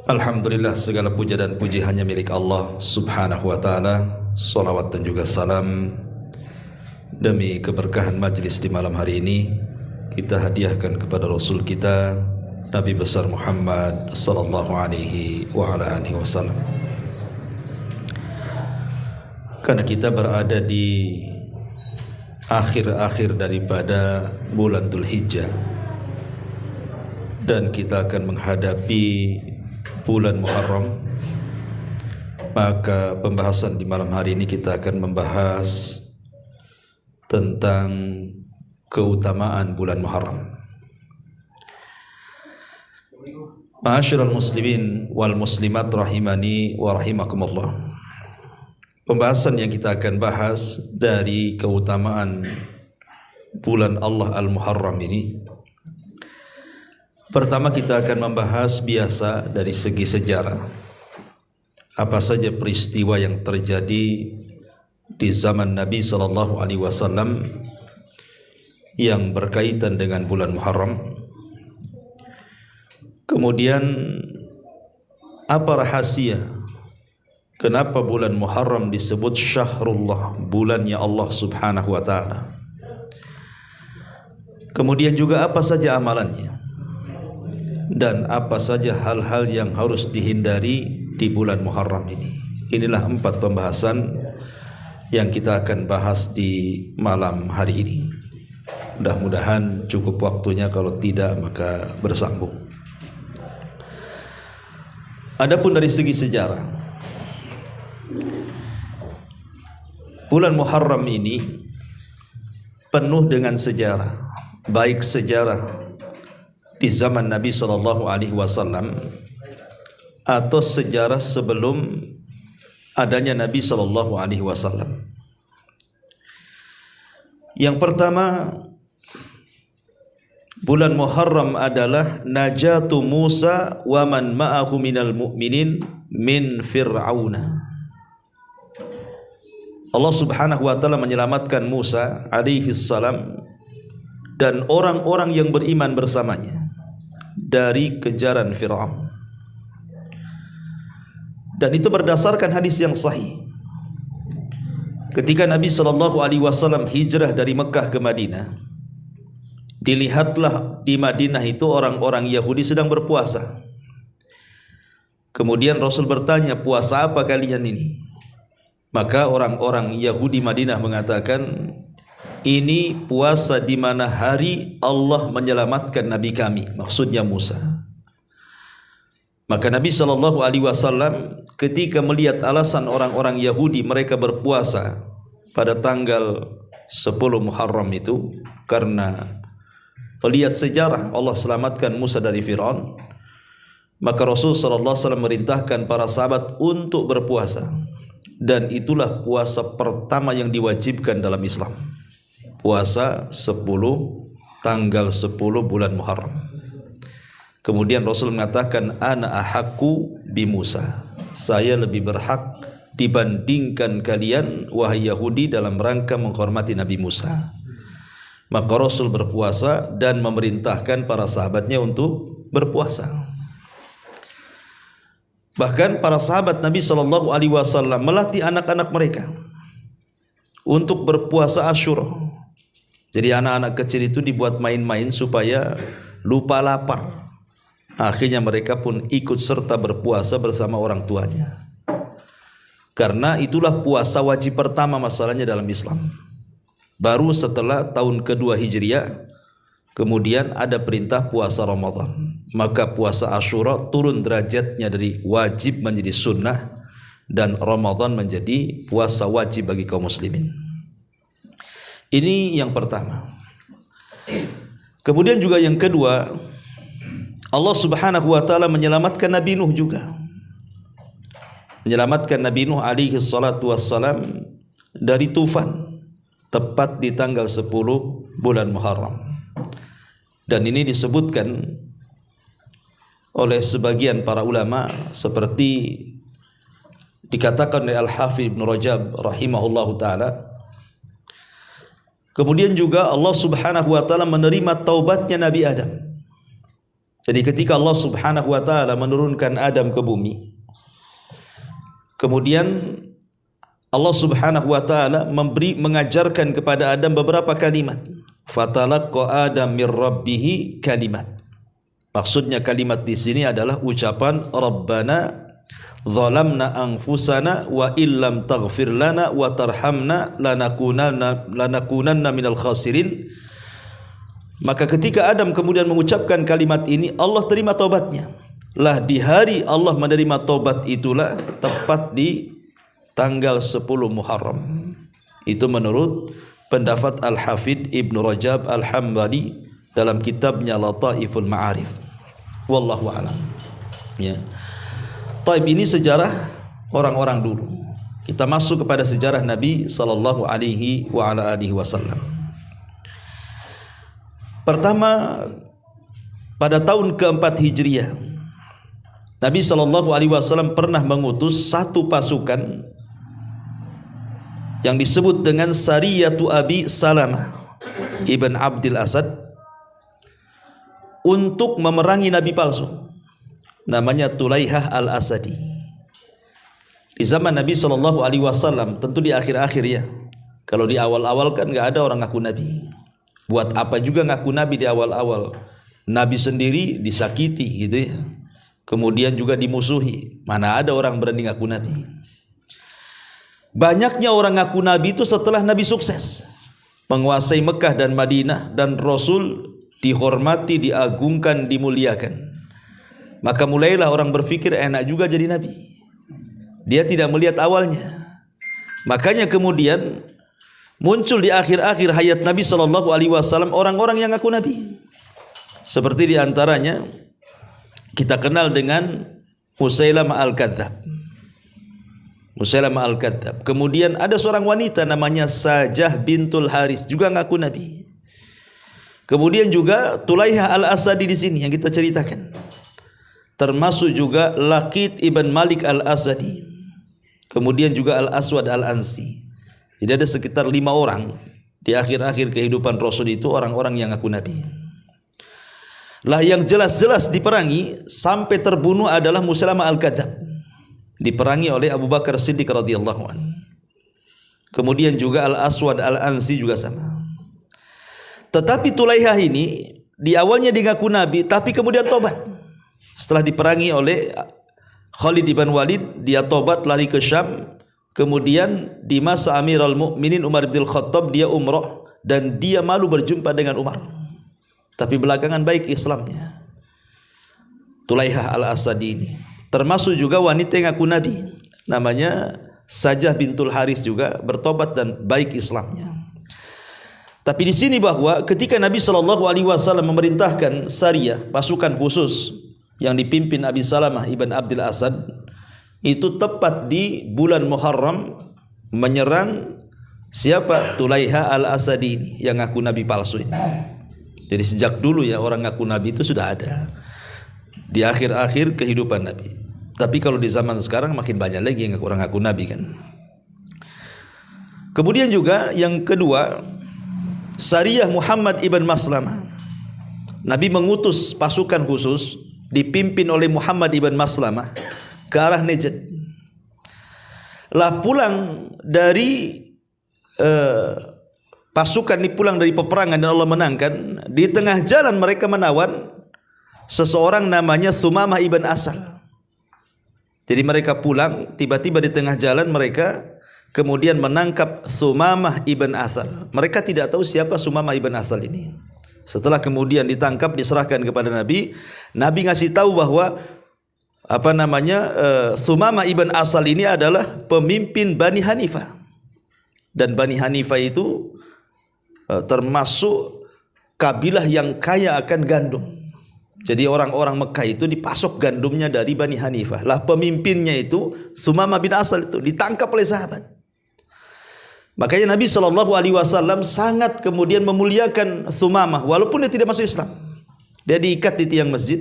Alhamdulillah, segala puja dan puji hanya milik Allah subhanahu wa ta'ala. Salawat dan juga salam demi keberkahan majlis di malam hari ini kita hadiahkan kepada Rasul kita Nabi besar Muhammad sallallahu alaihi wa ala alihi wasallam. Karena kita berada di akhir-akhir daripada bulan Dzulhijjah dan kita akan menghadapi bulan Muharram, maka pembahasan di malam hari ini kita akan membahas tentang keutamaan bulan Muharram. Ma'asyiral muslimin wal muslimat rahimani wa rahimakumullah. Pembahasan yang kita akan bahas dari keutamaan bulan Allah Al-Muharram ini, pertama kita akan membahas biasa dari segi sejarah. Apa saja peristiwa yang terjadi di zaman Nabi SAW yang berkaitan dengan bulan Muharram. Kemudian apa rahasia kenapa bulan Muharram disebut Syahrullah, bulannya Allah Subhanahu wa ta'ala. Kemudian juga apa saja amalannya dan apa saja hal-hal yang harus dihindari di bulan Muharram ini. Inilah 4 pembahasan yang kita akan bahas di malam hari ini. Mudah-mudahan cukup waktunya, kalau tidak maka bersambung. Adapun dari segi sejarah, bulan Muharram ini penuh dengan sejarah, baik sejarah di zaman Nabi SAW atau sejarah sebelum adanya Nabi SAW. Yang pertama, bulan Muharram adalah najatu Musa wa man ma'ahu minal mu'minin min Fir'auna. Allah Subhanahu wa ta'ala menyelamatkan Musa alaihi salam dan orang-orang yang beriman bersamanya dari kejaran Fir'aun. Dan itu berdasarkan hadis yang sahih. Ketika Nabi SAW hijrah dari Mekah ke Madinah, dilihatlah di Madinah itu orang-orang Yahudi sedang berpuasa. Kemudian Rasul bertanya, puasa apa kalian ini? Maka orang-orang Yahudi Madinah mengatakan, ini puasa di mana hari Allah menyelamatkan Nabi kami, maksudnya Musa. Maka Nabi SAW ketika melihat alasan orang-orang Yahudi mereka berpuasa pada tanggal 10 Muharram itu, karena melihat sejarah Allah selamatkan Musa dari Fir'aun, maka Rasul SAW merintahkan para sahabat untuk berpuasa. Dan itulah puasa pertama yang diwajibkan dalam Islam, puasa 10 tanggal 10 bulan Muharram. Kemudian Rasul mengatakan, ana ahaqqu bi Musa, saya lebih berhak dibandingkan kalian wahai Yahudi dalam rangka menghormati Nabi Musa. Maka Rasul berpuasa dan memerintahkan para sahabatnya untuk berpuasa. Bahkan para sahabat Nabi SAW melatih anak-anak mereka untuk berpuasa Asyura. Jadi anak-anak kecil itu dibuat main-main supaya lupa lapar. Akhirnya mereka pun ikut serta berpuasa bersama orang tuanya. Karena itulah puasa wajib pertama masalahnya dalam Islam. Baru setelah tahun kedua Hijriah, kemudian ada perintah puasa Ramadan. Maka puasa Asyura turun derajatnya dari wajib menjadi sunnah, dan Ramadan menjadi puasa wajib bagi kaum muslimin. Ini yang pertama. Kemudian juga yang kedua, Allah Subhanahu wa ta'ala menyelamatkan Nabi Nuh juga. Menyelamatkan Nabi Nuh alaihi salatu wassalam dari tufan, tepat di tanggal 10 bulan Muharram. Dan ini disebutkan oleh sebagian para ulama, seperti dikatakan oleh Al-Hafidz Ibnu Rajab rahimahullahu ta'ala. Kemudian juga Allah Subhanahu wa ta'ala menerima taubatnya Nabi Adam. Jadi ketika Allah Subhanahu wa taala menurunkan Adam ke bumi, kemudian Allah Subhanahu wa taala mengajarkan kepada Adam beberapa kalimat. Fatalaqqa Adam mir rabbih kalimat. Maksudnya kalimat di sini adalah ucapan Rabbana zalamna anfusana wa illam taghfir lana wa tarhamna lanakunanna minal khasirin. Maka ketika Adam kemudian mengucapkan kalimat ini, Allah terima taubatnya. Lah di hari Allah menerima taubat itulah tepat di tanggal 10 Muharram. Itu menurut pendapat Al-Hafidh Ibnu Rajab Al-Hambali dalam kitabnya Lataiful Ma'arif. Wallahu a'lam. Ya. Taib, ini sejarah orang-orang dulu. Kita masuk kepada sejarah Nabi sallallahu alaihi wa ala alihi wasallam. Pertama, pada tahun keempat Hijriah, Nabi sallallahu alaihi wasallam pernah mengutus satu pasukan yang disebut dengan Sariyatu Abi Salamah Ibn Abdul Asad untuk memerangi Nabi palsu, namanya Tulaihah Al-Asadi. Di zaman Nabi sallallahu alaihi wasallam, tentu di akhir-akhir ya. Kalau di awal-awal kan enggak ada orang ngaku nabi. Buat apa juga ngaku nabi di awal-awal? Nabi sendiri disakiti gitu ya. Kemudian juga dimusuhi. Mana ada orang berani ngaku nabi? Banyaknya orang ngaku nabi itu setelah Nabi sukses menguasai Mekah dan Madinah, dan Rasul dihormati, diagungkan, dimuliakan. Maka mulailah orang berpikir enak juga jadi nabi. Dia tidak melihat awalnya. Makanya kemudian muncul di akhir-akhir hayat Nabi sallallahu alaihi wasallam orang-orang yang ngaku nabi. Seperti di antaranya kita kenal dengan Musailamah Al-Kadzdzab. Musailamah Al-Kadzdzab. Kemudian ada seorang wanita namanya Sajah bintul Haris juga ngaku nabi. Kemudian juga Tulaihah Al-Asadi di sini yang kita ceritakan. Termasuk juga Laqit ibn Malik Al-Asadi. Kemudian juga Al-Aswad Al-Ansi. Jadi ada sekitar 5 orang di akhir-akhir kehidupan Rasul itu orang-orang yang ngaku nabi. Lah yang jelas-jelas diperangi sampai terbunuh adalah Musailamah Al-Kadzdzab. Diperangi oleh Abu Bakar Siddiq radhiyallahu anhu. Kemudian juga Al-Aswad Al-Ansi juga sama. Tetapi Tulaihah ini di awalnya ngaku nabi, tapi kemudian tobat. Setelah diperangi oleh Khalid ibn Walid, dia tobat lari ke Syam. Kemudian di masa Amirul Mukminin Umar bin Khattab dia umrah dan dia malu berjumpa dengan Umar. Tapi belakangan baik Islamnya. Tulaihah Al-Asadi ini. Termasuk juga wanita yang ngaku nabi, namanya Sajah bintul Haris juga bertobat dan baik Islamnya. Tapi di sini bahwa ketika Nabi sallallahu alaihi wasallam memerintahkan Sariyah, pasukan khusus yang dipimpin Abi Salamah ibn Abdul Asad, itu tepat di bulan Muharram menyerang siapa? Tulaihah Al-Asadi ini yang ngaku nabi palsu ini. Jadi sejak dulu ya orang ngaku nabi itu sudah ada di akhir-akhir kehidupan Nabi. Tapi kalau di zaman sekarang makin banyak lagi yang orang ngaku nabi kan. Kemudian juga yang kedua, Sariyah Muhammad ibn Maslamah. Nabi mengutus pasukan khusus dipimpin oleh Muhammad ibn Maslamah ke arah Najd. Lah pulang dari pasukan ini pulang dari peperangan dan Allah menangkan. Di tengah jalan mereka menawan seseorang namanya Thumamah ibn Asal. Jadi mereka pulang, tiba-tiba di tengah jalan mereka kemudian menangkap Thumamah ibn Asal. Mereka tidak tahu siapa Thumamah ibn Asal ini. Setelah kemudian ditangkap, diserahkan kepada Nabi. Nabi ngasih tahu bahwa Thumamah ibn Asal ini adalah pemimpin Bani Hanifah. Dan Bani Hanifah itu termasuk kabilah yang kaya akan gandum. Jadi orang-orang Mekah itu dipasok gandumnya dari Bani Hanifah. Lah pemimpinnya itu Thumamah bin Asal itu ditangkap oleh sahabat. Makanya Nabi SAW sangat kemudian memuliakan Thumamah walaupun dia tidak masuk Islam. Dia diikat di tiang masjid.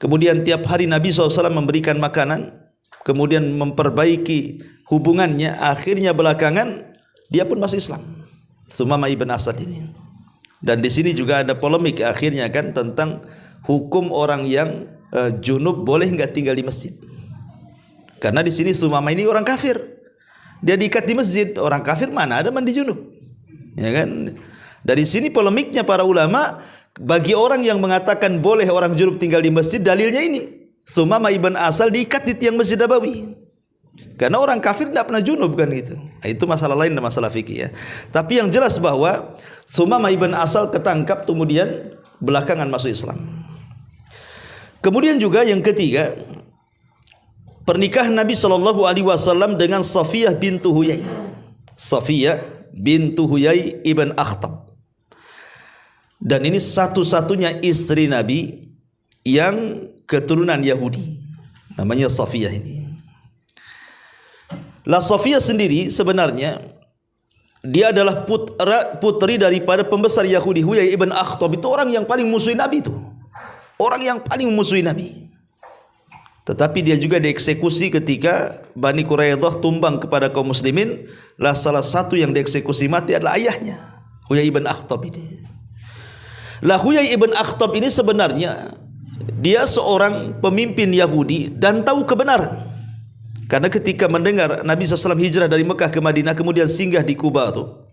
Kemudian tiap hari Nabi SAW memberikan makanan, kemudian memperbaiki hubungannya. Akhirnya belakangan dia pun masuk Islam, Thumamah ibn Asad ini. Dan di sini juga ada polemik akhirnya kan tentang hukum orang yang junub boleh nggak tinggal di masjid. Karena di sini Sumamah ini orang kafir, dia diikat di masjid. Orang kafir mana ada mandi junub, ya kan? Dari sini polemiknya para ulama. Bagi orang yang mengatakan boleh orang junub tinggal di masjid, dalilnya ini, Sumamah ibn Asal diikat di tiang Masjid Nabawi. Karena orang kafir tidak pernah junub kan gitu. Nah, itu masalah lain, masalah fikih ya. Tapi yang jelas bahwa Sumamah ibn Asal ketangkap kemudian belakangan masuk Islam. Kemudian juga yang ketiga, pernikahan Nabi SAW dengan Safiyah bintu Huyai. Safiyah bintu Huyai ibn Akhtab. Dan ini satu-satunya istri Nabi yang keturunan Yahudi, namanya Safiyah ini. Lah Safiyah sendiri sebenarnya dia adalah putri daripada pembesar Yahudi Huyai ibn Akhtab. Itu orang yang paling musuhi Nabi itu. Orang yang paling memusuhi Nabi. Tetapi dia juga dieksekusi ketika Bani Quraidah tumbang kepada kaum muslimin. Lah salah satu yang dieksekusi mati adalah ayahnya, Huyai ibn Akhtab ini. Lah Huyai ibn Akhtab ini sebenarnya dia seorang pemimpin Yahudi dan tahu kebenaran. Karena ketika mendengar Nabi SAW hijrah dari Mekah ke Madinah kemudian singgah di Kuba tuh,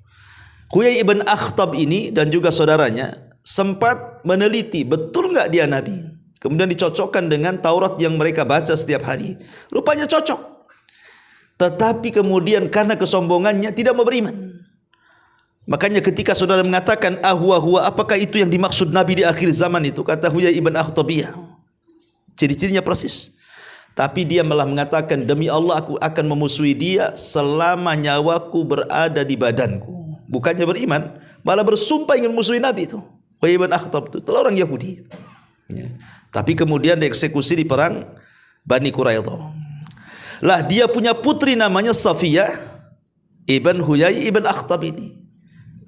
Huyai ibn Akhtab ini dan juga saudaranya sempat meneliti betul nggak dia Nabi. Kemudian dicocokkan dengan Taurat yang mereka baca setiap hari. Rupanya cocok. Tetapi kemudian karena kesombongannya tidak mau beriman. Makanya ketika saudara mengatakan huwa, apakah itu yang dimaksud Nabi di akhir zaman itu? Kata Huyai ibn Akhtab, iya. Ciri-cirinya persis. Tapi dia malah mengatakan, demi Allah aku akan memusuhi dia selama nyawaku berada di badanku. Bukannya beriman, malah bersumpah ingin memusuhi Nabi itu. Huyai ibn Akhtab itu orang Yahudi ya. Tapi kemudian dieksekusi di perang Bani Quraidah. Lah dia punya putri namanya Safiyah ibn Huyai ibn Akhtab ini.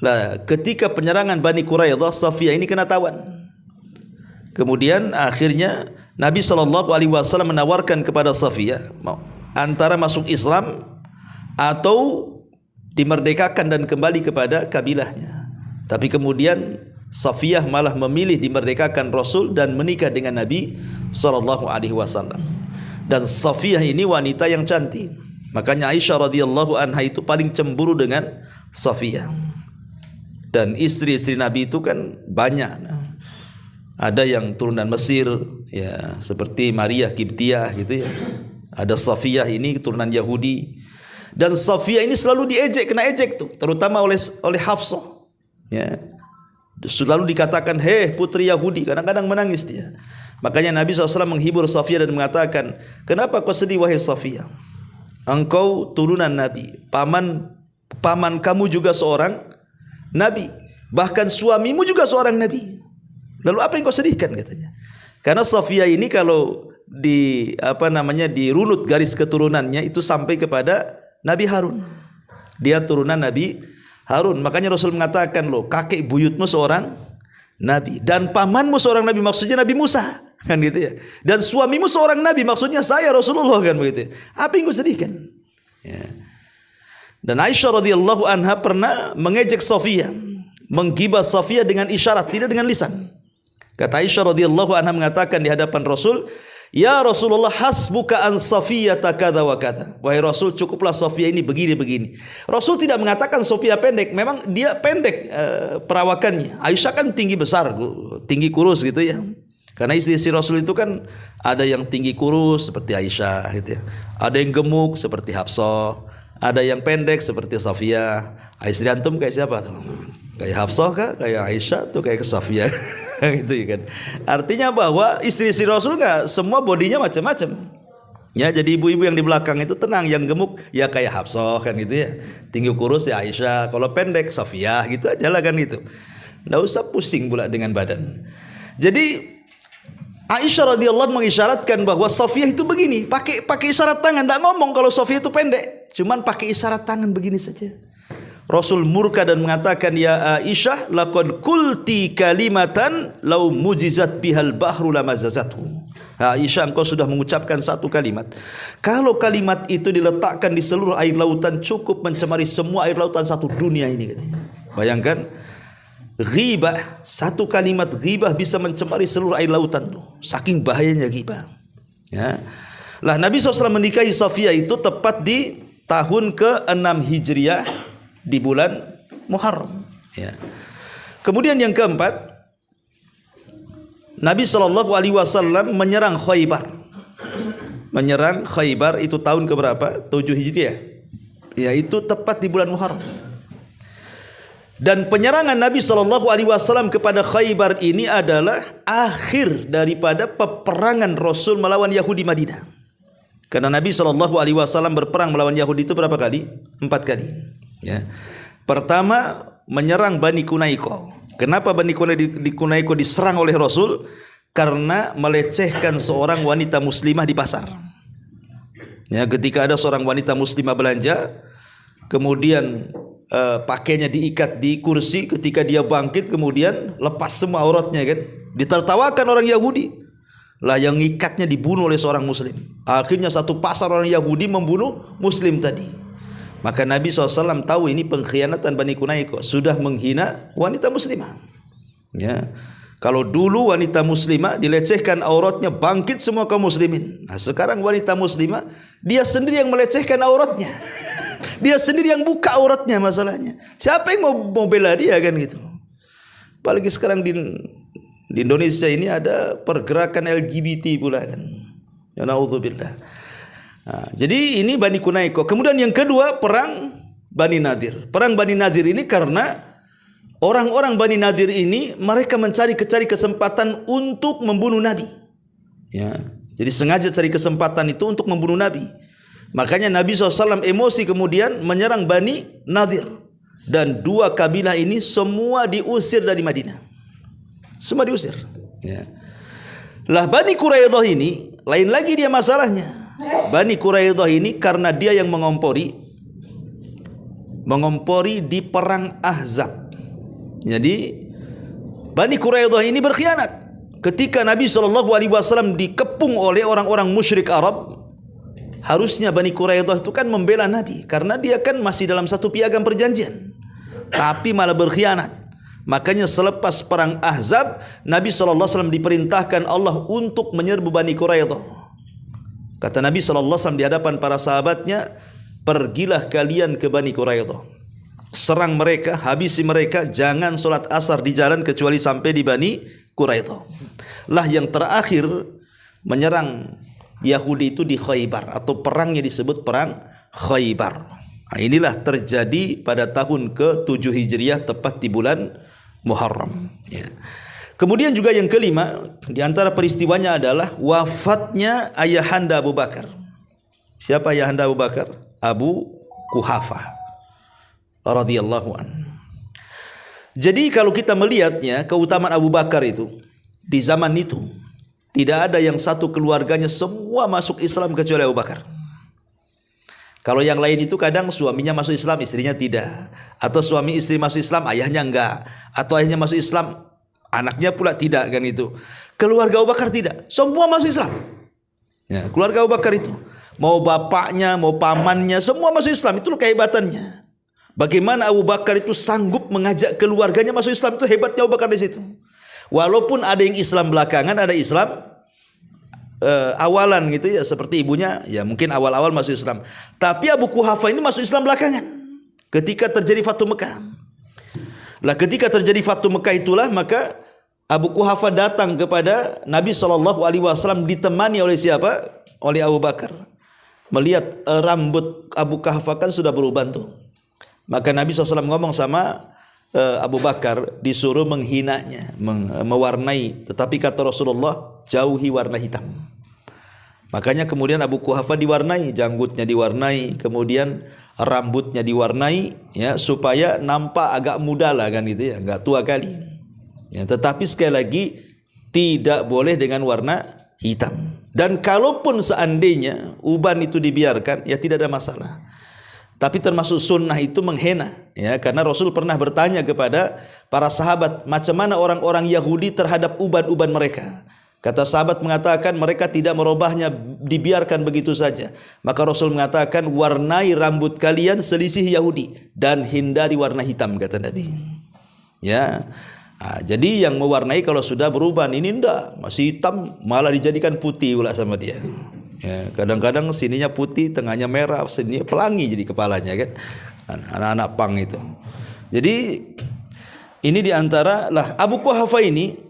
Lah ketika penyerangan Bani Quraidah, Safiyah ini kena tawan. Kemudian akhirnya Nabi SAW menawarkan kepada Safiyah antara masuk Islam atau dimerdekakan dan kembali kepada kabilahnya. Tapi kemudian Safiyah malah memilih dimerdekakan Rasul dan menikah dengan Nabi SAW. Dan Safiyah ini wanita yang cantik. Makanya Aisyah radhiyallahu anha itu paling cemburu dengan Safiyah. Dan istri-istri Nabi itu kan banyak. Ada yang turunan Mesir, ya seperti Maria Kiptiah gitu ya. Ada Safiyah ini keturunan Yahudi. Dan Safiyah ini selalu diejek, kena ejek tuh, terutama oleh Hafsah. Ya. Selalu dikatakan, hei putri Yahudi, kadang-kadang menangis dia. Makanya Nabi SAW menghibur Safiyah dan mengatakan, kenapa kau sedih wahai Safiyah? Engkau turunan Nabi, paman kamu juga seorang Nabi, bahkan suamimu juga seorang Nabi. Lalu apa yang kau sedihkan katanya? Karena Safiyah ini kalau dirunut garis keturunannya itu sampai kepada Nabi Harun. Dia turunan Nabi Harun. Makanya Rasul mengatakan loh, kakek buyutmu seorang Nabi dan pamanmu seorang Nabi, maksudnya Nabi Musa kan gitu ya. Dan suamimu seorang Nabi, maksudnya saya Rasulullah kan begitu. Apa yang kau sedihkan? Ya. Dan Aisyah radhiyallahu anha pernah mengejek Safiyah, menggibah Safiyah dengan isyarat, tidak dengan lisan. Kata Aisyah radhiyallahu anha mengatakan di hadapan Rasul, ya Rasulullah hasbuka an Safiyah takada wa kada. Wahai Rasul, cukuplah Safiyah ini begini-begini. Rasul tidak mengatakan Safiyah pendek, memang dia pendek perawakannya. Aisyah kan tinggi besar, tinggi kurus gitu ya. Karena istri-istri Rasul itu kan ada yang tinggi kurus seperti Aisyah gitu ya. Ada yang gemuk seperti Hafsah. Ada yang pendek seperti Safiyah. Istri antum kayak siapa tuh? Kayak Hafsah kah? Kayak Aisyah tuh kayak Safiyah. Gitu ya kan. Artinya bahwa istri-istri Rasul enggak semua bodinya macam-macam. Ya, jadi ibu-ibu yang di belakang itu tenang, yang gemuk ya kayak Hafsah kan gitu ya. Tinggi kurus ya Aisyah, kalau pendek Safiyah gitu aja lah kan gitu. Enggak usah pusing pula dengan badan. Jadi Aisyah radhiyallahu anha mengisyaratkan bahwa Safiyah itu begini, pakai isyarat tangan, enggak ngomong kalau Safiyah itu pendek, cuman pakai isyarat tangan begini saja. Rasul murka dan mengatakan, ya Aisyah, laqad qulti kalimatan law mujizat bihal bahru lamazazathu. Aisyah, engkau sudah mengucapkan satu kalimat. Kalau kalimat itu diletakkan di seluruh air lautan, cukup mencemari semua air lautan satu dunia ini katanya. Bayangkan, ghibah, satu kalimat ghibah bisa mencemari seluruh air lautan tuh. Saking bahayanya ghibah. Ya. Lah Nabi SAW menikahi Safiyah itu tepat di tahun ke-6 Hijriah di bulan Muharram. Ya. Kemudian yang keempat, Nabi SAW menyerang Khaybar. Menyerang Khaybar itu tahun keberapa? 7 Hijriah. Yaitu tepat di bulan Muharram. Dan penyerangan Nabi SAW kepada Khaybar ini adalah akhir daripada peperangan Rasul melawan Yahudi Madinah. Karena Nabi SAW berperang melawan Yahudi itu berapa kali? 4 kali. Ya. Pertama menyerang Bani Qunaiqah. Kenapa Bani Qunaiqah diserang oleh Rasul? Karena melecehkan seorang wanita muslimah di pasar. Ya, ketika ada seorang wanita muslimah belanja, kemudian pakainya diikat di kursi, ketika dia bangkit kemudian lepas semua auratnya kan, ditertawakan orang Yahudi. Lah yang ngikatnya dibunuh oleh seorang muslim. Akhirnya satu pasar orang Yahudi membunuh muslim tadi. Maka Nabi SAW tahu ini pengkhianatan Bani Qunaiqah, sudah menghina wanita muslimah. Ya. Kalau dulu wanita muslimah dilecehkan auratnya, bangkit semua kaum muslimin. Nah, sekarang wanita muslimah dia sendiri yang melecehkan auratnya. Dia sendiri yang buka auratnya masalahnya. Siapa yang mau bela dia kan gitu. Apalagi sekarang di Indonesia ini ada pergerakan LGBT pula kan. Ya naudzubillah. Nah, jadi ini Bani Qunaiqah. Kemudian yang kedua perang Bani Nadir. Perang Bani Nadir ini karena orang-orang Bani Nadir ini mereka mencari kesempatan untuk membunuh Nabi. Ya, jadi sengaja cari kesempatan itu untuk membunuh Nabi. Makanya Nabi SAW emosi kemudian menyerang Bani Nadir. Dan dua kabilah ini semua diusir dari Madinah. Semua diusir. Ya. Lah Bani Quraidah ini lain lagi dia masalahnya. Bani Quraidah ini karena dia yang mengompori di perang Ahzab. Jadi Bani Quraidah ini berkhianat. Ketika Nabi SAW dikepung oleh orang-orang musyrik Arab, harusnya Bani Quraidah itu kan membela Nabi, karena dia kan masih dalam satu piagam perjanjian, tapi malah berkhianat. Makanya selepas perang Ahzab, Nabi SAW diperintahkan Allah untuk menyerbu Bani Quraidah. Kata Nabi SAW di hadapan para sahabatnya, pergilah kalian ke Bani Quraidah, serang mereka, habisi mereka, jangan sholat asar di jalan kecuali sampai di Bani Quraidah. Lah yang terakhir menyerang Yahudi itu di Khaybar, atau perangnya disebut perang Khaybar. Nah, inilah terjadi pada tahun ke-7 Hijriah tepat di bulan Muharram. Ya. Kemudian juga yang kelima di antara peristiwanya adalah wafatnya ayahanda Abu Bakar. Siapa ayahanda Abu Bakar? Abu Quhafah radhiyallahu an. Jadi kalau kita melihatnya keutamaan Abu Bakar itu di zaman itu, tidak ada yang satu keluarganya semua masuk Islam kecuali Abu Bakar. Kalau yang lain itu kadang suaminya masuk Islam, istrinya tidak. Atau suami istri masuk Islam, ayahnya enggak. Atau ayahnya masuk Islam, anaknya pula tidak kan itu. Keluarga Abu Bakar tidak, semua masuk Islam. Ya, keluarga Abu Bakar itu, mau bapaknya, mau pamannya, semua masuk Islam. Itu kehebatannya. Bagaimana Abu Bakar itu sanggup mengajak keluarganya masuk Islam, itu hebatnya Abu Bakar di situ. Walaupun ada yang Islam belakangan, ada Islam awalan gitu ya, seperti ibunya ya mungkin awal-awal masuk Islam. Tapi Abu Quhafah ini masuk Islam belakangan ketika terjadi Fathu Mekah. Lah ketika terjadi Fathu Mekah itulah maka Abu Quhafah datang kepada Nabi SAW ditemani oleh siapa? Oleh Abu Bakar. Melihat rambut Abu Quhafah kan sudah berubah tuh. Maka Nabi SAW ngomong sama Abu Bakar, disuruh menghinanya, mewarnai, tetapi kata Rasulullah jauhi warna hitam. Makanya kemudian Abu Quhafah diwarnai, janggutnya diwarnai, kemudian rambutnya diwarnai, ya supaya nampak agak muda lah kan gitu ya, enggak tua kali. Ya, tetapi sekali lagi tidak boleh dengan warna hitam. Dan kalaupun seandainya uban itu dibiarkan, ya tidak ada masalah. Tapi termasuk sunnah itu menghena, ya, karena Rasul pernah bertanya kepada para sahabat macam mana orang-orang Yahudi terhadap uban-uban mereka. Kata sahabat mengatakan mereka tidak merubahnya, dibiarkan begitu saja. Maka Rasul mengatakan warnai rambut kalian selisih Yahudi dan hindari warna hitam, kata Nabi. Ya. Nah, jadi yang mewarnai kalau sudah berubah ini enggak, masih hitam malah dijadikan putih pula sama dia. Ya, kadang-kadang sininya putih, tengahnya merah, sininya pelangi jadi kepalanya kan. Anak-anak pang itu. Jadi ini diantara lah Abu Quhafa ini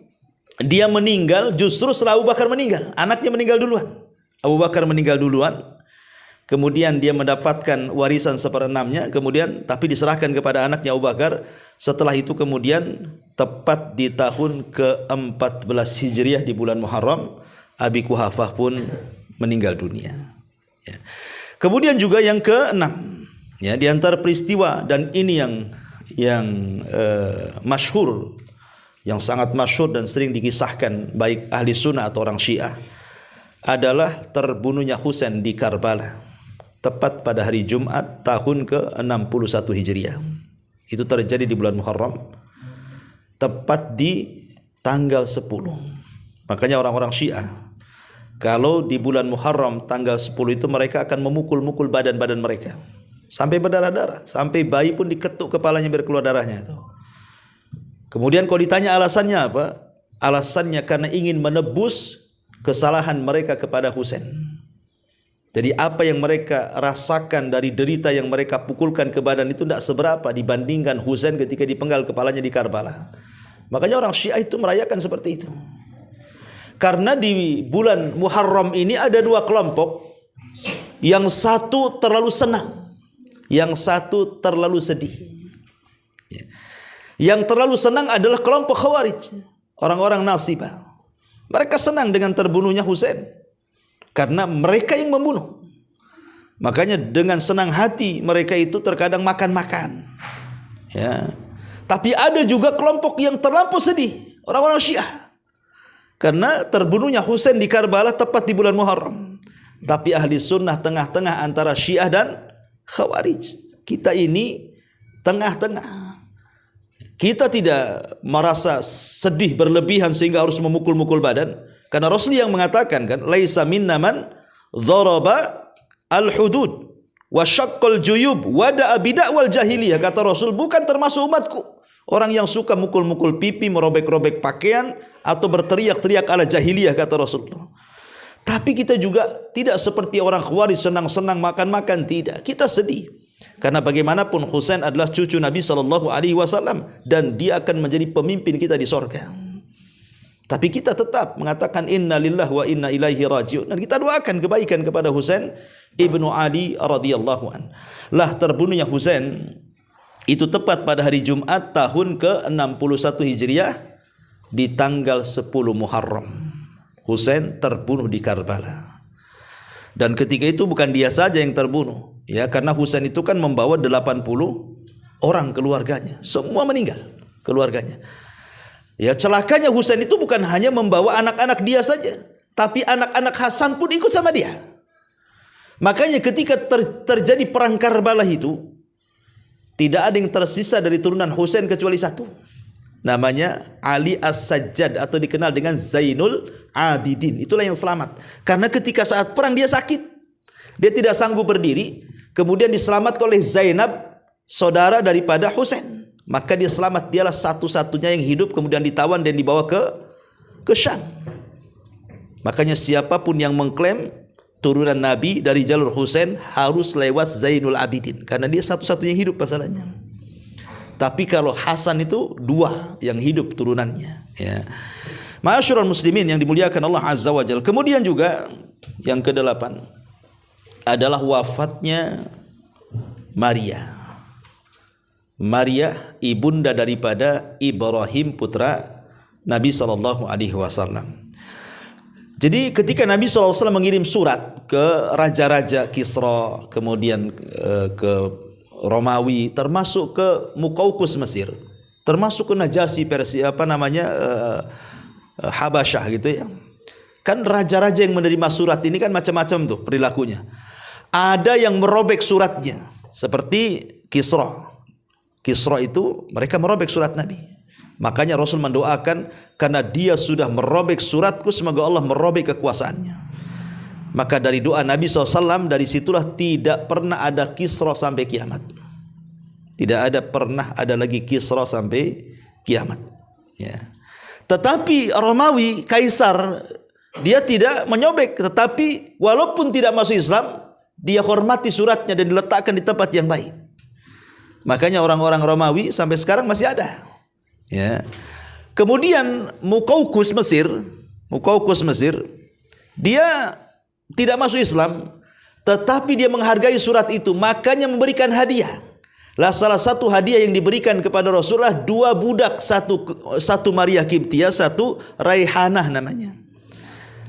dia meninggal justru setelah Abu Bakar meninggal. Anaknya meninggal duluan. Abu Bakar meninggal duluan. Kemudian dia mendapatkan warisan 1/6-nya, kemudian tapi diserahkan kepada anaknya Abu Bakar. Setelah itu kemudian tepat di tahun ke-14 Hijriah di bulan Muharram, Abi Quhafah pun meninggal dunia. Ya. Kemudian juga yang ke-6, ya, di antara peristiwa dan ini yang masyhur, yang sangat masyhur dan sering dikisahkan baik ahli sunnah atau orang Syiah, adalah terbunuhnya Husain di Karbala. Tepat pada hari Jumat tahun ke-61 Hijriah. Itu terjadi di bulan Muharram, tepat di tanggal 10. Makanya orang-orang Syiah, kalau di bulan Muharram tanggal 10 itu mereka akan memukul-mukul badan-badan mereka sampai berdarah-darah, sampai bayi pun diketuk kepalanya biar keluar darahnya itu. Kemudian kalau ditanya alasannya apa? Alasannya karena ingin menebus kesalahan mereka kepada Husain. Jadi apa yang mereka rasakan dari derita yang mereka pukulkan ke badan itu tidak seberapa dibandingkan Husain ketika dipenggal kepalanya di Karbala. Makanya orang Syiah itu merayakan seperti itu. Karena di bulan Muharram ini ada dua kelompok. Yang satu terlalu senang, yang satu terlalu sedih. Yang terlalu senang adalah kelompok Khawarij, orang-orang Nasibah. Mereka senang dengan terbunuhnya Husain karena mereka yang membunuh. Makanya dengan senang hati mereka itu terkadang makan-makan. Ya. Tapi ada juga kelompok yang terlampau sedih, orang-orang Syiah, karena terbunuhnya Husain di Karbala tepat di bulan Muharram. Tapi ahli sunnah tengah-tengah antara Syiah dan Khawarij. Kita ini tengah-tengah. Kita tidak merasa sedih berlebihan sehingga harus memukul-mukul badan. Karena Rasul yang mengatakan kan, laisa minna man dharaba al-hudud wa syaqqal juyub wa da'a bid'awal jahiliyah. Kata Rasul, bukan termasuk umatku orang yang suka mukul-mukul pipi, merobek-robek pakaian atau berteriak-teriak ala jahiliyah, kata Rasulullah. Tapi kita juga tidak seperti orang Khawarij senang-senang makan-makan, tidak. Kita sedih. Karena bagaimanapun Husain adalah cucu Nabi SAW dan dia akan menjadi pemimpin kita di sorga. Tapi kita tetap mengatakan inna lillahi wa inna ilaihi raji'un, dan kita doakan kebaikan kepada Husain ibnu Ali radhiyallahu an. Lah terbunuhnya Husain itu tepat pada hari Jumat tahun ke-61 Hijriah di tanggal 10 Muharram. Husain terbunuh di Karbala. Dan ketika itu bukan dia saja yang terbunuh, ya, karena Husain itu kan membawa 80 orang keluarganya, semua meninggal keluarganya. Ya, celakanya Husain itu bukan hanya membawa anak-anak dia saja, tapi anak-anak Hasan pun ikut sama dia. Makanya ketika terjadi perang Karbala itu, tidak ada yang tersisa dari turunan Husain kecuali satu. Namanya Ali As-Sajjad atau dikenal dengan Zainul Abidin. Itulah yang selamat. Karena ketika saat perang dia sakit, dia tidak sanggup berdiri, kemudian diselamatkan oleh Zainab, saudara daripada Husain. Maka dia selamat, dialah satu-satunya yang hidup, kemudian ditawan dan dibawa ke Syam. Makanya siapapun yang mengklaim turunan Nabi dari jalur Husain harus lewat Zainul Abidin, karena dia satu-satunya yang hidup masalahnya. Tapi kalau Hasan itu dua yang hidup turunannya, ya. Ma'asyiral muslimin yang dimuliakan Allah Azza wa Jalla. Kemudian juga yang ke-8 adalah wafatnya Maria. Maria ibunda daripada Ibrahim putra Nabi SAW. Jadi ketika Nabi SAW mengirim surat ke raja-raja Kisra, kemudian ke Romawi, termasuk ke Muqawqis Mesir, termasuk ke Najasyi Persia, Habasyah gitu ya. Kan raja-raja yang menerima surat ini kan macam-macam tuh perilakunya. Ada yang merobek suratnya, seperti Kisra. Kisra itu mereka merobek surat Nabi. Makanya Rasul mendoakan, karena dia sudah merobek suratku, semoga Allah merobek kekuasaannya. Maka dari doa Nabi SAW, dari situlah tidak pernah ada Kisra sampai kiamat. Tidak ada pernah ada lagi Kisra sampai kiamat. Ya. Tetapi Romawi, kaisar, dia tidak menyobek, tetapi walaupun tidak masuk Islam, dia hormati suratnya dan diletakkan di tempat yang baik. Makanya orang-orang Romawi sampai sekarang masih ada. Ya. Kemudian Muqawqis Mesir, dia tidak masuk Islam, tetapi dia menghargai surat itu, makanya memberikan hadiah. Lah salah satu hadiah yang diberikan kepada Rasulullah 2 budak, satu Maria Kiptia, satu Raihanah namanya.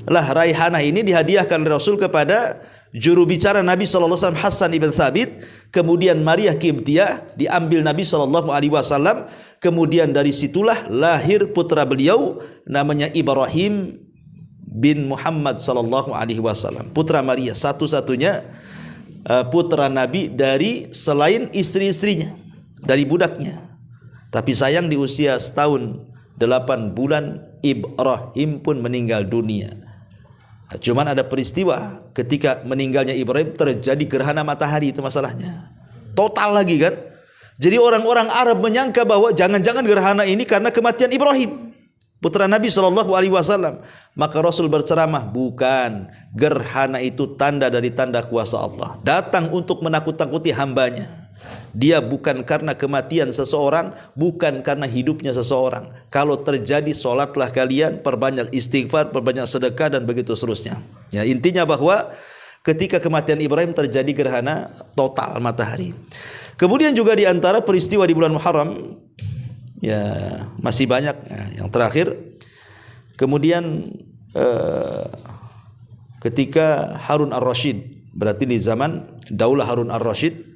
Lah Raihanah ini dihadiahkan oleh Rasul kepada juru bicara Nabi SAW Hasan ibn Thabit. Kemudian Maria Kiptia diambil Nabi SAW. Kemudian dari situlah lahir putra beliau namanya Ibrahim bin Muhammad SAW. Putra Maria, satu-satunya putra Nabi dari selain istri-istrinya, dari budaknya. Tapi sayang di usia setahun 8 bulan Ibrahim pun meninggal dunia. Cuman ada peristiwa ketika meninggalnya Ibrahim terjadi gerhana matahari, itu masalahnya. Total lagi kan. Jadi orang-orang Arab menyangka bahwa jangan-jangan gerhana ini karena kematian Ibrahim, putra Nabi SAW. Maka Rasul berceramah, bukan, gerhana itu tanda dari tanda kuasa Allah, datang untuk menakut-takuti hambanya. Dia bukan karena kematian seseorang, bukan karena hidupnya seseorang. Kalau terjadi, solatlah kalian, perbanyak istighfar, perbanyak sedekah, dan begitu seterusnya. Ya, intinya bahwa ketika kematian Ibrahim terjadi gerhana total matahari. Kemudian juga di antara peristiwa di bulan Muharram, ya masih banyak. Ya, yang terakhir, kemudian ketika Harun ar-Rasyid, berarti di zaman Daulah Harun ar-Rasyid,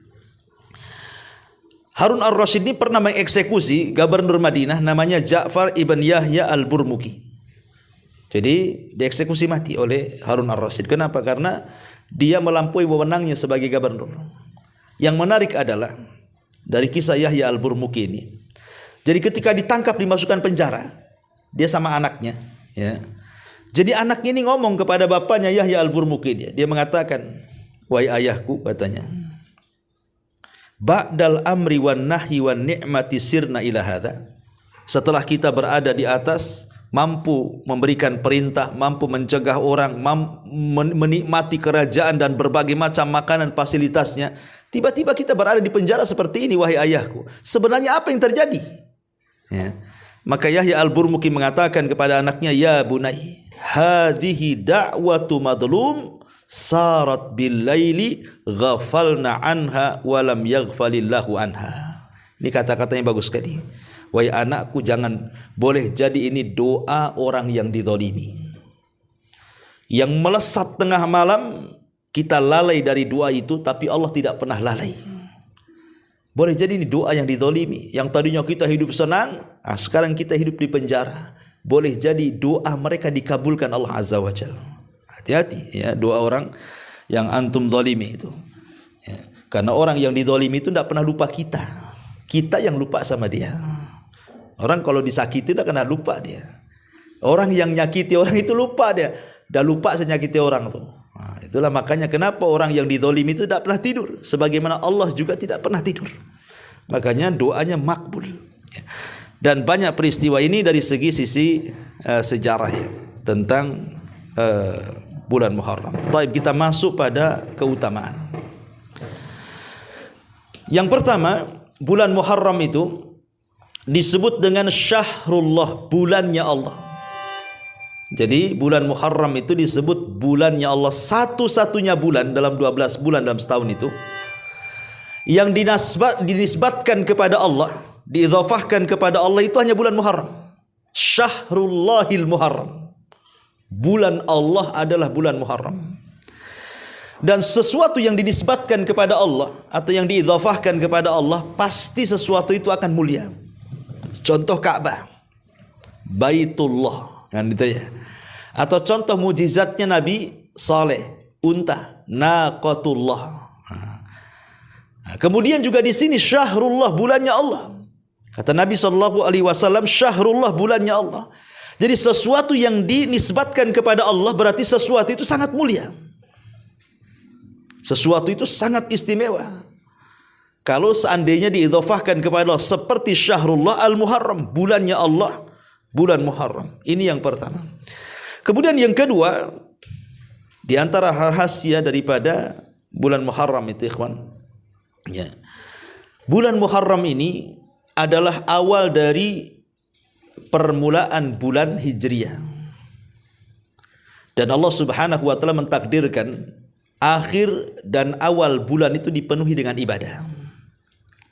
Harun ar-Rasyid ini pernah mengeksekusi gubernur Madinah namanya Ja'far ibn Yahya al-Burmuki. Jadi dieksekusi mati oleh Harun ar-Rasyid. Kenapa? Karena dia melampaui wewenangnya sebagai gubernur. Yang menarik adalah dari kisah Yahya al-Burmuki ini. Jadi ketika ditangkap, dimasukkan penjara, dia sama anaknya, ya. Jadi anaknya ini ngomong kepada bapaknya Yahya al-Burmuki, dia mengatakan, "Wahai ayahku," katanya, "Ba'dal amri wan nahyi wan ni'mati sirna ila hadza." Setelah kita berada di atas, mampu memberikan perintah, mampu mencegah orang, menikmati kerajaan dan berbagai macam makanan fasilitasnya, tiba-tiba kita berada di penjara seperti ini, wahai ayahku. Sebenarnya apa yang terjadi? Ya. Maka Yahya al-Burmuki mengatakan kepada anaknya, "Ya bunai, hadhihi da'watu madlum sarat bil laili ghafalna anha wa lam yaghfalillahu anha." Ini kata-kata yang bagus sekali. Wahai anakku, jangan boleh jadi ini doa orang yang dizalimi, yang melesat tengah malam. Kita lalai dari doa itu, tapi Allah tidak pernah lalai. Boleh jadi ini doa yang dizalimi, yang tadinya kita hidup senang, sekarang kita hidup di penjara. Boleh jadi doa mereka dikabulkan Allah Azza wa Jalla. Hati-hati ya, doa orang yang antum zalimi itu. Ya, karena orang yang dizalimi itu tidak pernah lupa kita. Kita yang lupa sama dia. Orang kalau disakiti tidak kena lupa dia. Orang yang nyakiti orang itu lupa dia. Dah lupa senyakiti orang tuh. Nah, itulah makanya kenapa orang yang dizalimi itu tidak pernah tidur. Sebagaimana Allah juga tidak pernah tidur. Makanya doanya makbul. Dan banyak peristiwa ini dari segi sisi sejarah ya, tentang bulan Muharram. Baik, kita masuk pada keutamaan. Yang pertama, bulan Muharram itu disebut dengan Syahrullah, bulannya Allah. Jadi bulan Muharram itu disebut bulannya Allah, satu-satunya bulan dalam 12 bulan dalam setahun itu yang dinisbatkan kepada Allah, diidhafahkan kepada Allah, itu hanya bulan Muharram. Syahrullahil Muharram, bulan Allah adalah bulan Muharram. Dan sesuatu yang dinisbatkan kepada Allah atau yang diidhafahkan kepada Allah, pasti sesuatu itu akan mulia. Contoh Ka'bah, Baitullah, kan gitu ya. Atau contoh mujizatnya Nabi Saleh, unta, naqatullah. Kemudian juga di sini Syahrullah, bulannya Allah. Kata Nabi SAW, Syahrullah, bulannya Allah. Jadi sesuatu yang dinisbatkan kepada Allah berarti sesuatu itu sangat mulia. Sesuatu itu sangat istimewa. kalau seandainya diidhafahkan kepada Allah seperti Syahrullah Al-Muharram, bulannya Allah, bulan Muharram. Ini yang pertama. Kemudian yang kedua, di antara rahasia daripada bulan Muharram itu, ikhwan, ya. Bulan Muharram ini adalah awal dari permulaan bulan Hijriah. Dan Allah Subhanahu wa taala mentakdirkan akhir dan awal bulan itu dipenuhi dengan ibadah.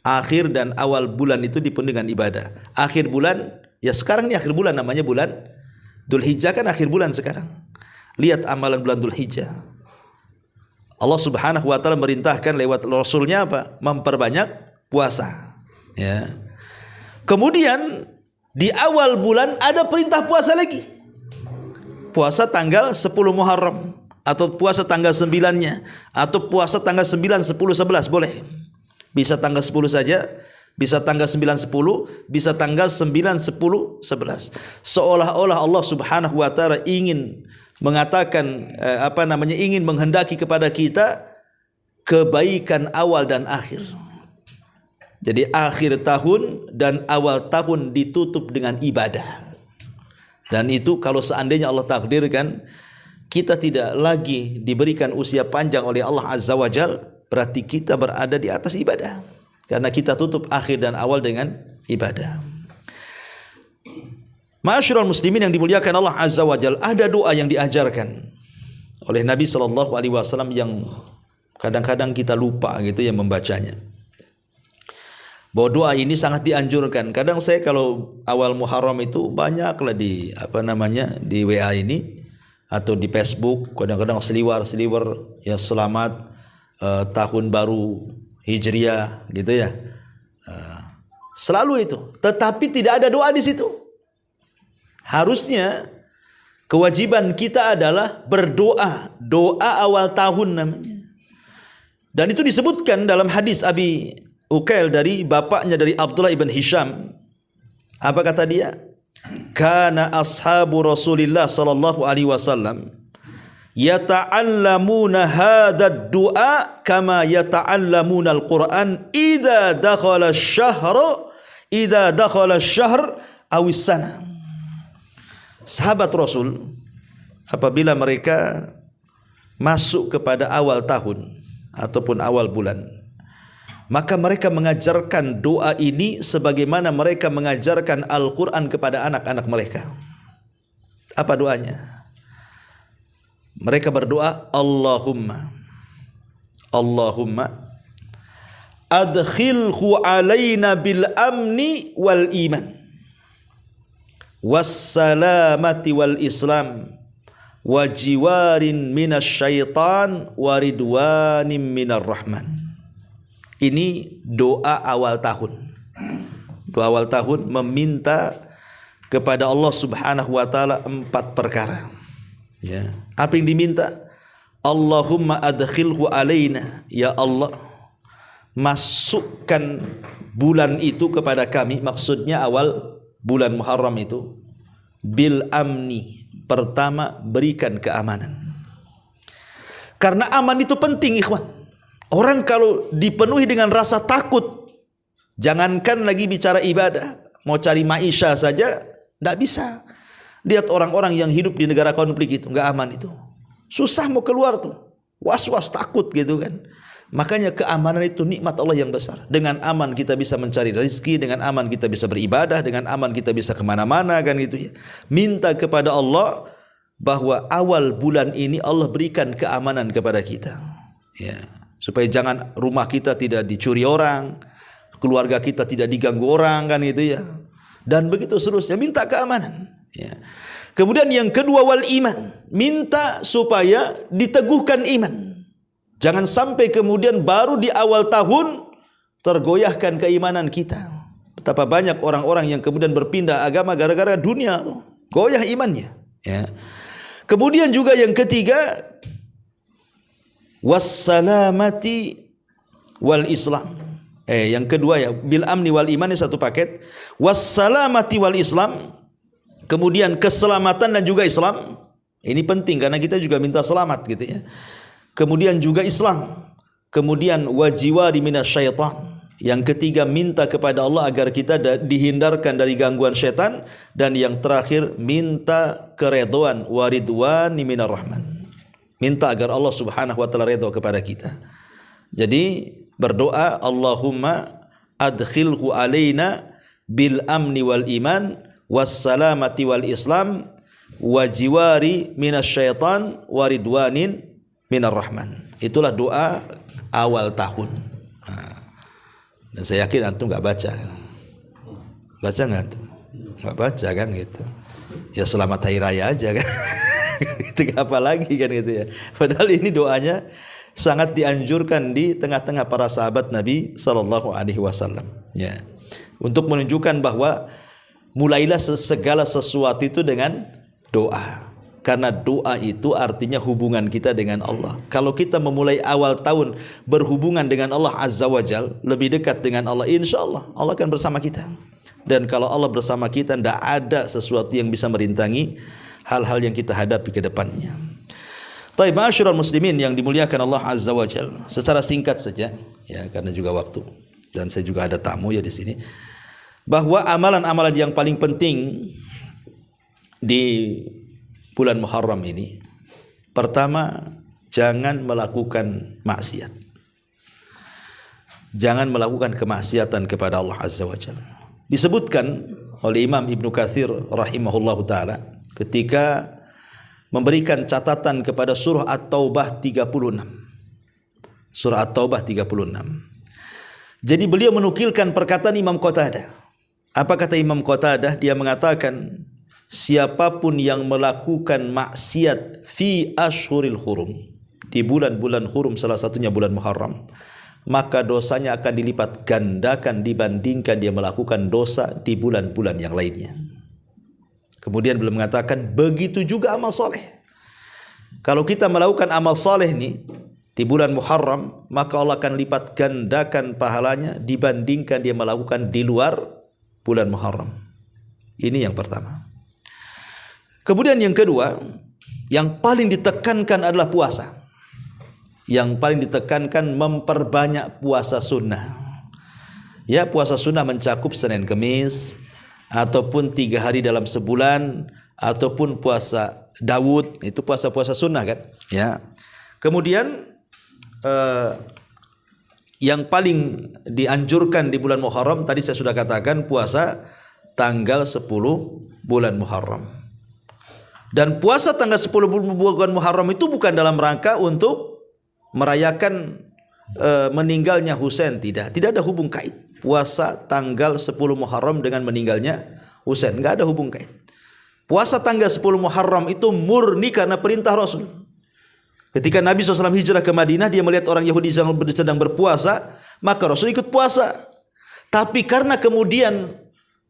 Akhir dan awal bulan itu dipenuhi dengan ibadah. Akhir bulan, ya sekarang ini akhir bulan, namanya bulan Dzulhijjah kan akhir bulan sekarang. Lihat amalan bulan Dzulhijjah. Allah Subhanahu wa taala merintahkan lewat Rasulnya apa? Memperbanyak puasa. Ya. Kemudian di awal bulan ada perintah puasa lagi. Puasa tanggal 10 Muharram, atau puasa tanggal 9-nya, atau puasa tanggal 9, 10, 11 boleh. Bisa tanggal 10 saja, bisa tanggal 9, 10, bisa tanggal 9, 10, 11. Seolah-olah Allah Subhanahu wa taala ingin mengatakan ingin menghendaki kepada kita kebaikan awal dan akhir. Jadi akhir tahun dan awal tahun ditutup dengan ibadah. Dan itu kalau seandainya Allah takdirkan kita tidak lagi diberikan usia panjang oleh Allah Azza wa Jalla, berarti kita berada di atas ibadah. Karena kita tutup akhir dan awal dengan ibadah. Ma'asyiral muslimin yang dimuliakan Allah Azza wa Jalla, ada doa yang diajarkan oleh Nabi SAW yang kadang-kadang kita lupa gitu ya membacanya. Bahwa doa ini sangat dianjurkan. Kadang saya kalau awal Muharram itu banyaklah di di WA ini atau di Facebook, kadang-kadang seliwer ya selamat tahun baru Hijriah gitu ya. Selalu itu. Tetapi tidak ada doa di situ. Harusnya kewajiban kita adalah berdoa, doa awal tahun namanya. Dan itu disebutkan dalam hadis Abi Ukail dari bapaknya dari Abdullah ibn Hisham. Apa kata dia? Kana ashabu Rasulillah sallallahu alaihi wasallam yata'allamuna hadha ad-du'a kama yata'allamuna al-Qur'an idza dakhala asy-syahr aw as-sana. Sahabat Rasul apabila mereka masuk kepada awal tahun ataupun awal bulan, maka mereka mengajarkan doa ini sebagaimana mereka mengajarkan Al-Quran kepada anak-anak mereka. Apa doanya? Mereka berdoa, Allahumma adkhilhu alaina bil amni wal iman wassalamati wal islam wa jiwarin minasyaitan wa ridwanim minar rahman. Ini doa awal tahun. Doa awal tahun meminta kepada Allah Subhanahu wa taala 4 perkara. Ya. Apa yang diminta? Allahumma adkhilhu alaina, ya Allah, masukkan bulan itu kepada kami, maksudnya awal bulan Muharram itu, bil amni, pertama berikan keamanan. Karena aman itu penting, ikhwan. Orang kalau dipenuhi dengan rasa takut, jangankan lagi bicara ibadah, mau cari maisha saja tidak bisa. Lihat orang-orang yang hidup di negara konflik itu, nggak aman itu. Susah mau keluar tuh, was-was takut gitu kan. Makanya keamanan itu nikmat Allah yang besar. Dengan aman kita bisa mencari rezeki, dengan aman kita bisa beribadah, dengan aman kita bisa kemana-mana kan gitu ya. Minta kepada Allah bahwa awal bulan ini Allah berikan keamanan kepada kita. Ya, supaya jangan rumah kita tidak dicuri orang, keluarga kita tidak diganggu orang kan gitu ya. Dan begitu seterusnya, minta keamanan. Ya. Kemudian yang kedua, wal iman, minta supaya diteguhkan iman. Jangan sampai kemudian baru di awal tahun tergoyahkan keimanan kita. Betapa banyak orang-orang yang kemudian berpindah agama gara-gara dunia, goyah imannya. Ya. Kemudian juga yang ketiga, wassalamati wal islam. Yang kedua ya, bil amni wal iman, satu paket. Wassalamati wal islam. Kemudian keselamatan dan juga Islam. Ini penting karena kita juga minta selamat gitu ya. Kemudian juga Islam. Kemudian wajiwari minasyaitan. Yang ketiga, minta kepada Allah agar kita dihindarkan dari gangguan setan. Dan yang terakhir, minta keridhaan, waridwani minar rahman. Minta agar Allah Subhanahu wa taala redha kepada kita. Jadi berdoa, Allahumma adkhilhu alaina bil amni wal iman was salamati wal islam wa jiwari minasyaitan waridwanin minar rahman. Itulah doa awal tahun. Dan saya yakin antum nggak baca, baca nggak antum? Nggak baca kan gitu? Ya selamat hari raya aja kan? Itu apa lagi kan gitu ya? Padahal ini doanya sangat dianjurkan di tengah-tengah para sahabat Nabi Sallallahu Alaihi Wasallam. Ya, untuk menunjukkan bahwa mulailah segala sesuatu itu dengan doa. Karena doa itu artinya hubungan kita dengan Allah. Kalau kita memulai awal tahun berhubungan dengan Allah Azza wa Jal, lebih dekat dengan Allah, insya Allah Allah akan bersama kita. Dan kalau Allah bersama kita, tidak ada sesuatu yang bisa merintangi hal-hal yang kita hadapi ke depannya. Baik, ma'asyiral muslimin yang dimuliakan Allah Azza wa Jal. Secara singkat saja, ya karena juga waktu dan saya juga ada tamu ya di sini. Bahwa amalan-amalan yang paling penting di bulan Muharram ini, pertama, jangan melakukan maksiat. Jangan melakukan kemaksiatan kepada Allah Azza wa Jalla. Disebutkan oleh Imam Ibnu Katsir rahimahullahu taala ketika memberikan catatan kepada surah At-Taubah 36. Surah At-Taubah 36. Jadi beliau menukilkan perkataan Imam Qatadah. Apa kata Imam Qatadah? Dia mengatakan, siapapun yang melakukan maksiat fi ashhuril hurum, di bulan-bulan hurum, salah satunya bulan Muharram, maka dosanya akan dilipat gandakan dibandingkan dia melakukan dosa di bulan-bulan yang lainnya. Kemudian beliau mengatakan, begitu juga amal soleh. Kalau kita melakukan amal soleh nih di bulan Muharram, maka Allah akan lipat gandakan pahalanya dibandingkan dia melakukan di luar bulan Muharram. Ini yang pertama. Kemudian yang kedua, yang paling ditekankan adalah puasa. Yang paling ditekankan memperbanyak puasa sunnah. Ya, puasa sunnah mencakup Senin Kemis, ataupun 3 hari dalam sebulan, ataupun puasa Daud, itu puasa-puasa sunnah kan? Ya. Kemudian yang paling dianjurkan di bulan Muharram, tadi saya sudah katakan puasa tanggal 10 bulan Muharram. Dan puasa tanggal 10 bulan Muharram itu bukan dalam rangka untuk merayakan meninggalnya Husain, tidak ada hubung kait. Puasa tanggal 10 Muharram dengan meninggalnya Husain, enggak ada hubung kait. Puasa tanggal 10 Muharram itu murni karena perintah Rasul. Ketika Nabi SAW hijrah ke Madinah, dia melihat orang Yahudi sedang berpuasa, maka Rasul ikut puasa. Tapi karena kemudian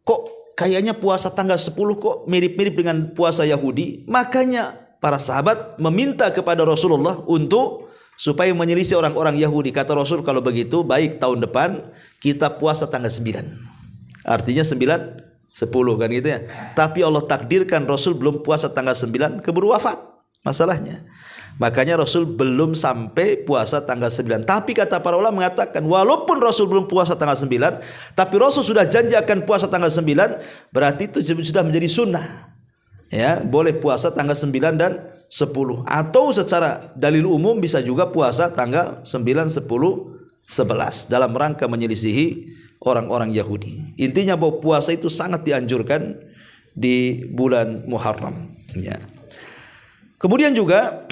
kok kayaknya puasa tanggal 10 kok mirip-mirip dengan puasa Yahudi, makanya para sahabat meminta kepada Rasulullah untuk supaya menyelisih orang-orang Yahudi. Kata Rasul, kalau begitu baik tahun depan kita puasa tanggal 9. Artinya 9, 10 kan gitu ya. Tapi Allah takdirkan Rasul belum puasa tanggal 9, keburu wafat masalahnya. Makanya Rasul belum sampai puasa tanggal 9. Tapi kata para ulama mengatakan, walaupun Rasul belum puasa tanggal 9, tapi Rasul sudah janji akan puasa tanggal 9, berarti itu sudah menjadi sunnah. Ya, boleh puasa tanggal 9 dan 10. Atau secara dalil umum bisa juga puasa tanggal 9, 10, 11 dalam rangka menyelisihi orang-orang Yahudi. Intinya bahwa puasa itu sangat dianjurkan di bulan Muharram. Ya. Kemudian juga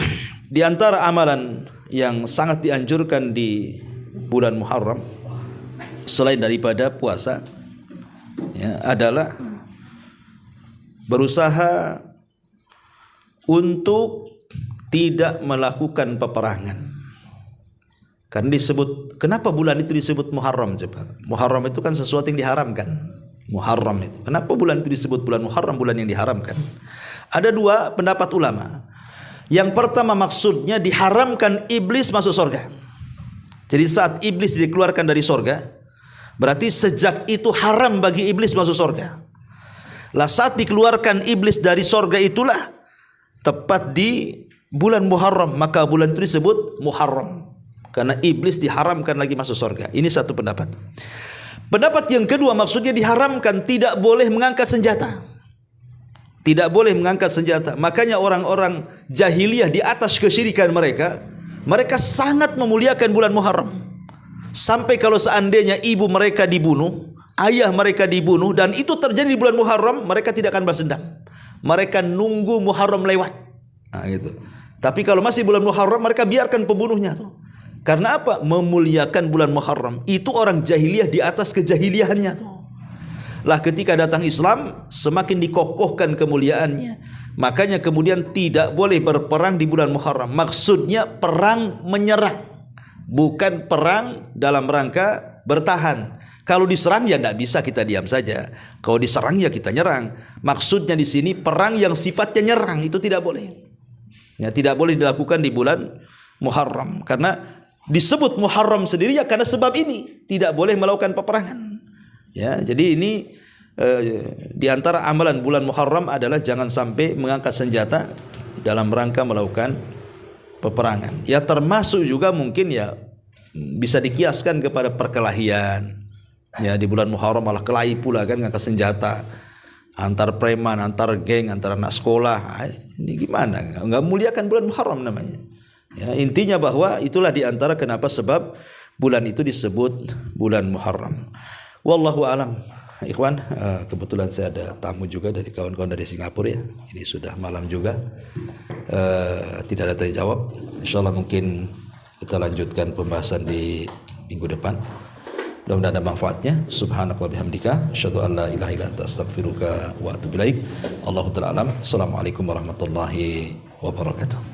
di antara amalan yang sangat dianjurkan di bulan Muharram selain daripada puasa, ya, adalah berusaha untuk tidak melakukan peperangan. Karena disebut, kenapa bulan itu disebut Muharram coba? Muharram itu kan sesuatu yang diharamkan. Muharram itu. Kenapa bulan itu disebut bulan Muharram, bulan yang diharamkan? Ada 2 pendapat ulama. Yang pertama, maksudnya diharamkan iblis masuk surga. Jadi saat iblis dikeluarkan dari surga, berarti sejak itu haram bagi iblis masuk surga. Lah saat dikeluarkan iblis dari surga itulah tepat di bulan Muharram, maka bulan itu disebut Muharram. karena iblis diharamkan lagi masuk surga. Ini satu pendapat. Pendapat yang kedua, maksudnya diharamkan, tidak boleh mengangkat senjata. Tidak boleh mengangkat senjata. Makanya orang-orang jahiliyah di atas kesyirikan mereka, mereka sangat memuliakan bulan Muharram. Sampai kalau seandainya ibu mereka dibunuh, ayah mereka dibunuh, dan itu terjadi di bulan Muharram, mereka tidak akan balas dendam. Mereka nunggu Muharram lewat. Nah, gitu. Tapi kalau masih bulan Muharram, mereka biarkan pembunuhnya tuh. Karena apa? Memuliakan bulan Muharram. Itu orang jahiliyah di atas kejahiliahannya tuh. Lah ketika datang Islam, semakin dikokohkan kemuliaannya. Makanya kemudian tidak boleh berperang di bulan Muharram. Maksudnya perang menyerang, bukan perang dalam rangka bertahan. Kalau diserang ya tidak bisa kita diam saja. Kalau diserang ya kita nyerang. Maksudnya di sini perang yang sifatnya nyerang itu tidak boleh. Ya, tidak boleh dilakukan di bulan Muharram. Karena disebut Muharram sendiri ya karena sebab ini tidak boleh melakukan peperangan. Ya, jadi ini di antara amalan bulan Muharram adalah jangan sampai mengangkat senjata dalam rangka melakukan peperangan. Ya termasuk juga mungkin ya bisa dikiaskan kepada perkelahian. Ya di bulan Muharram malah kelahi pula kan ngangkat senjata antar preman, antar geng, antar anak sekolah. Ini gimana? Enggak muliakan bulan Muharram namanya. Ya, intinya bahwa itulah di antara kenapa sebab bulan itu disebut bulan Muharram. Wallahu alam. Ikhwan, kebetulan saya ada tamu juga dari kawan-kawan dari Singapura ya. Ini sudah malam juga. Tidak ada tanya jawab. Insyaallah mungkin kita lanjutkan pembahasan di minggu depan. Mudah-mudahan ada manfaatnya. Subhanaka wa bihamdika asyhadu an la ilaha illa anta astaghfiruka wa atubu ilaik. Allahu ta'ala alam. Assalamualaikum warahmatullahi wabarakatuh.